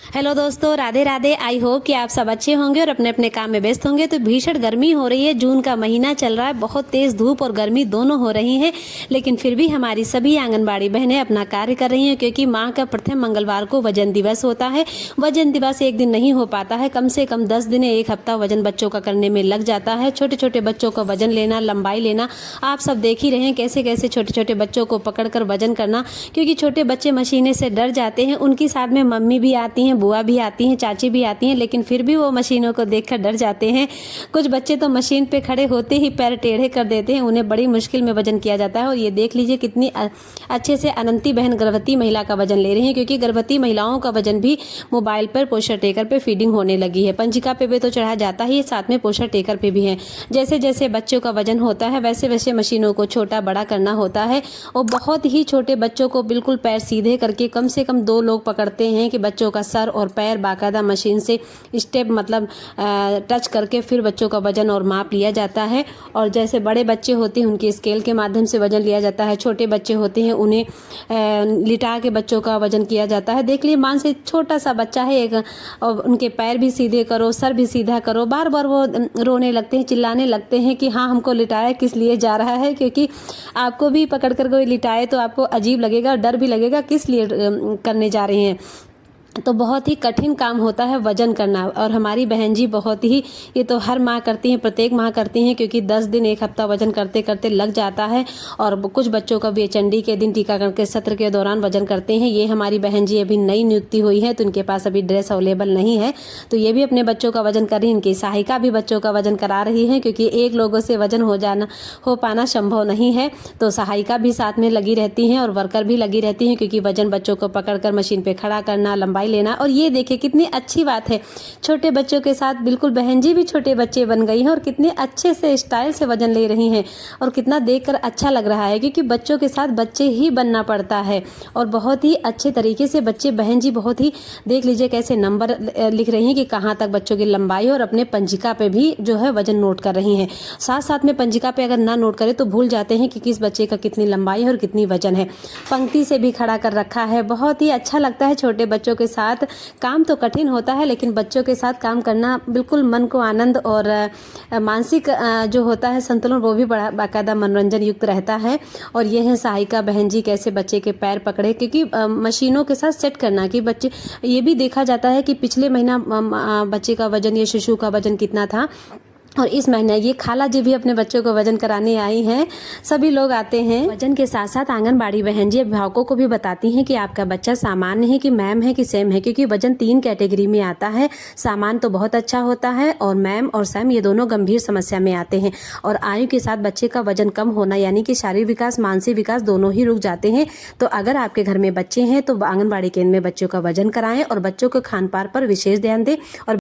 Hello दोस्तों, Radhe Radhe. I hope कि आप सब अच्छे होंगे और अपने अपने काम में व्यस्त होंगे। तो भीषण गर्मी हो रही है, जून का महीना चल रहा है, बहुत तेज़ धूप और गर्मी दोनों हो रही हैं, लेकिन फिर भी हमारी सभी आंगनबाड़ी बहनें अपना कार्य कर रही हैं, क्योंकि माह का प्रथम मंगलवार को वजन दिवस होता है। वजन दिवस एक दिन नहीं हो पाता है, कम से कम 10 दिन, एक हफ्ता वजन बच्चों का करने में लग जाता है। छोटे छोटे बच्चों का वजन लेना, लंबाई लेना, आप सब देख ही रहे हैं कैसे कैसे छोटे छोटे बच्चों को पकड़कर वजन करना, क्योंकि छोटे बच्चे मशीनें से डर जाते हैं। उनकी साथ में मम्मी भी आती हैं, बुआ भी आती हैं, चाची भी आती हैं, लेकिन फिर भी वो मशीनों को देखकर डर जाते हैं। कुछ बच्चे तो मशीन पे खड़े होते ही पैर टेढ़े कर देते हैं, उन्हें बड़ी मुश्किल में वजन किया जाता है। और ये देख लीजिए कितनी अच्छे से अनंती बहन गर्भवती महिला का वजन ले रही है, क्योंकि गर्भवती महिलाओं का वजन भी मोबाइल पर पोस्टर टेकर पे फीडिंग होने लगी है। पंजिका पे भी तो चढ़ा जाता ही, साथ में पोस्टर टेकर पे भी है। जैसे जैसे बच्चों का वजन होता है वैसे वैसे मशीनों को छोटा बड़ा करना होता है। और बहुत ही छोटे बच्चों को बिल्कुल पैर सीधे करके कम से कम 2 लोग पकड़ते हैं कि बच्चों का सर और पैर बाकायदा मशीन से स्टेप मतलब टच करके फिर बच्चों का वजन और माप लिया जाता है। और जैसे बड़े बच्चे होते हैं उनके स्केल के माध्यम से वजन लिया जाता है, छोटे बच्चे होते हैं उन्हें लिटा के बच्चों का वजन किया जाता है। देख लिए मान से छोटा सा बच्चा है एक, और उनके पैर भी सीधे करो, सर भी सीधा करो, बार बार वो रोने लगते हैं, चिल्लाने लगते हैं कि हाँ हमको लिटाया किस लिए जा रहा है। क्योंकि आपको भी पकड़ कर कोई लिटाए तो आपको अजीब लगेगा, डर भी लगेगा किस लिए करने जा रहे हैं। तो बहुत ही कठिन काम होता है वजन करना। और हमारी बहन जी बहुत ही, ये तो हर माह करती हैं, प्रत्येक माह करती हैं, क्योंकि 10 दिन एक हफ्ता वजन करते करते लग जाता है। और कुछ बच्चों का भी चंडी के दिन टीकाकरण के सत्र के दौरान वजन करते हैं। ये हमारी बहन जी अभी नई नियुक्ति हुई है, तो इनके पास अभी ड्रेस अवेलेबल नहीं है, तो ये भी अपने बच्चों का वजन कर रही है। इनकी सहायिका भी बच्चों का वजन करा रही है, क्योंकि एक लोगों से वजन हो पाना संभव नहीं है। तो सहायिका भी साथ में लगी रहती हैं और वर्कर भी लगी रहती हैं, क्योंकि वजन बच्चों को पकड़कर मशीन पे खड़ा करना, लंबाई लेना। और ये देखिए कितनी अच्छी बात है, छोटे बच्चों के साथ बिल्कुल बहन जी भी छोटे बच्चे बन गई हैं और कितने अच्छे से स्टाइल से वजन ले रही हैं। और कितना देखकर अच्छा लग रहा है, क्योंकि बच्चों के साथ बच्चे ही बनना पड़ता है। और बहुत ही अच्छे तरीके से बच्चे, बहन जी बहुत ही, देख लीजिए कैसे नंबर लिख रही हैं कि कहाँ तक बच्चों की लंबाई, और अपने पंजिका पे भी जो है वजन नोट कर रही हैं। साथ साथ में पंजिका पे अगर ना नोट करें तो भूल जाते हैं कि किस बच्चे का कितनी लंबाई है और कितनी वजन है। पंक्ति से भी खड़ा कर रखा है। बहुत ही अच्छा लगता है छोटे बच्चों के साथ। काम तो कठिन होता है, लेकिन बच्चों के साथ काम करना बिल्कुल मन को आनंद और मानसिक जो होता है संतुलन, वो भी बड़ा बाकायदा मनोरंजन युक्त रहता है। और ये है सहायिका बहन जी कैसे बच्चे के पैर पकड़े, क्योंकि मशीनों के साथ सेट करना कि बच्चे, ये भी देखा जाता है कि पिछले महीना बच्चे का वजन या शिशु का वजन कितना था, और इस महीने ये खाला जी भी अपने बच्चों को वजन कराने आई हैं। सभी लोग आते हैं। वजन के साथ साथ आंगनबाड़ी बहन जी अभिभावकों को भी बताती हैं कि आपका बच्चा सामान्य है कि मैम है कि सेम है, क्योंकि वजन 3 कैटेगरी में आता है। सामान्य तो बहुत अच्छा होता है, और मैम और सैम ये दोनों गंभीर समस्या में आते हैं। और आयु के साथ बच्चे का वजन कम होना यानी कि शारीरिक विकास, मानसिक विकास दोनों ही रुक जाते हैं। तो अगर आपके घर में बच्चे हैं तो आंगनबाड़ी केंद्र में बच्चों का वजन कराएं और बच्चों के खान पान पर विशेष ध्यान दें। और